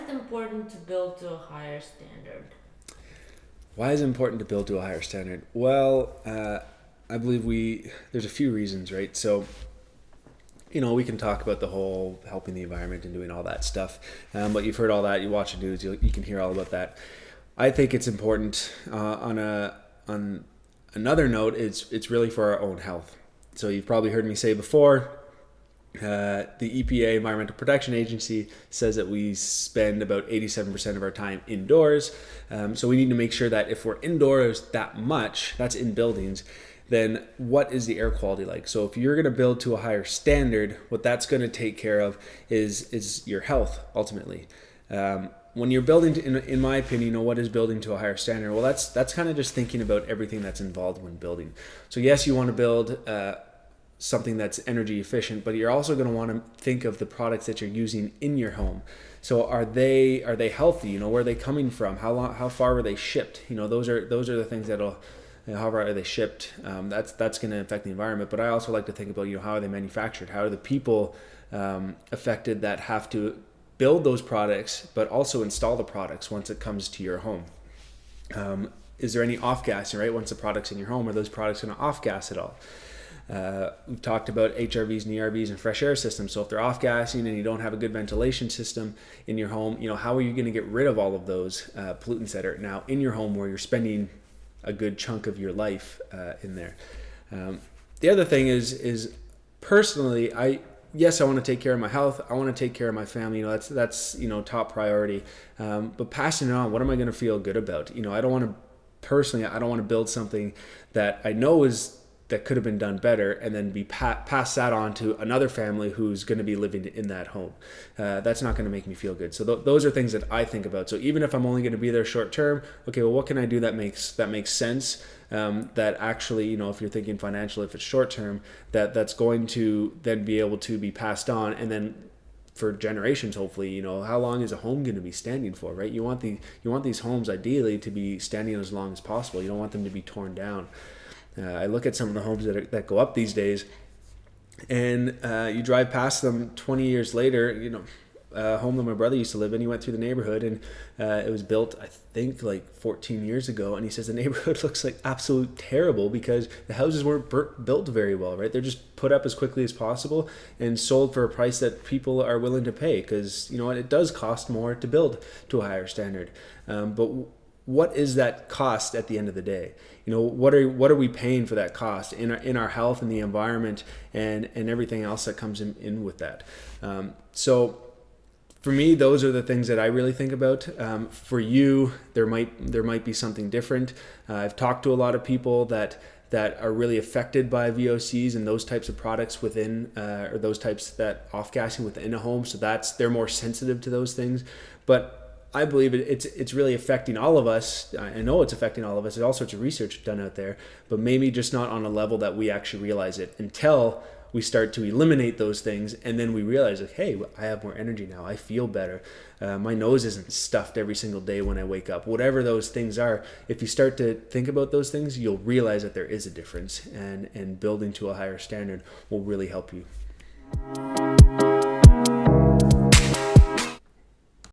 it important to build to a higher standard? Why is it important to build to a higher standard? Well, I believe there's a few reasons, right? So, we can talk about the whole helping the environment and doing all that stuff, but you've heard all that. You watch the news, you can hear all about that. I think it's important on another note. It's really for our own health. So you've probably heard me say before. The EPA, Environmental Protection Agency, says that we spend about 87% of our time indoors. So we need to make sure that if we're indoors that much, that's in buildings, then what is the air quality like? So if you're going to build to a higher standard, what that's going to take care of is your health ultimately. When you're building, in my opinion, what is building to a higher standard? Well, that's kind of just thinking about everything that's involved when building. So yes, you want to build something that's energy efficient, but you're also going to want to think of the products that you're using in your home. So are they healthy? Where are they coming from? How far were they shipped? Those are the things that'll, how far are they shipped? That's going to affect the environment. But I also like to think about how are they manufactured? How are the people affected that have to build those products, but also install the products once it comes to your home? Is there any off-gassing, right? Once the product's in your home, are those products going to off-gas at all? We've talked about HRVs and ERVs and fresh air systems. So if they're off-gassing and you don't have a good ventilation system in your home, how are you going to get rid of all of those pollutants that are now in your home where you're spending a good chunk of your life in there? The other thing is personally, I want to take care of my health. I want to take care of my family. That's top priority. But passing it on, what am I going to feel good about? I don't want to build something that I know that could have been done better and then be pass that on to another family who's going to be living in that home. That's not going to make me feel good. So those are things that I think about. So even if I'm only going to be there short term, okay, well, what can I do that makes sense? That actually, if you're thinking financial, if it's short term, that's going to then be able to be passed on, and then for generations, hopefully. How long is a home going to be standing for, right? You want these homes ideally to be standing as long as possible. You don't want them to be torn down. I look at some of the homes that go up these days, and you drive past them 20 years later. A home that my brother used to live in, he went through the neighborhood, and it was built, I think, like 14 years ago. And he says the neighborhood looks like absolute terrible because the houses weren't built very well, right? They're just put up as quickly as possible and sold for a price that people are willing to pay because, it does cost more to build to a higher standard. But what is that cost at the end of the day? What are we paying for that cost in our health and the environment and everything else that comes in with that? So for me, those are the things that I really think about. For you, there might be something different. I've talked to a lot of people that are really affected by VOCs and those types of products within, or those types that off-gassing within a home. So they're more sensitive to those things. But I believe it's really affecting all of us. I know it's affecting all of us. There's all sorts of research done out there, but maybe just not on a level that we actually realize it until we start to eliminate those things, and then we realize, like, hey, I have more energy now. I feel better. My nose isn't stuffed every single day when I wake up. Whatever those things are, if you start to think about those things, you'll realize that there is a difference, and building to a higher standard will really help you.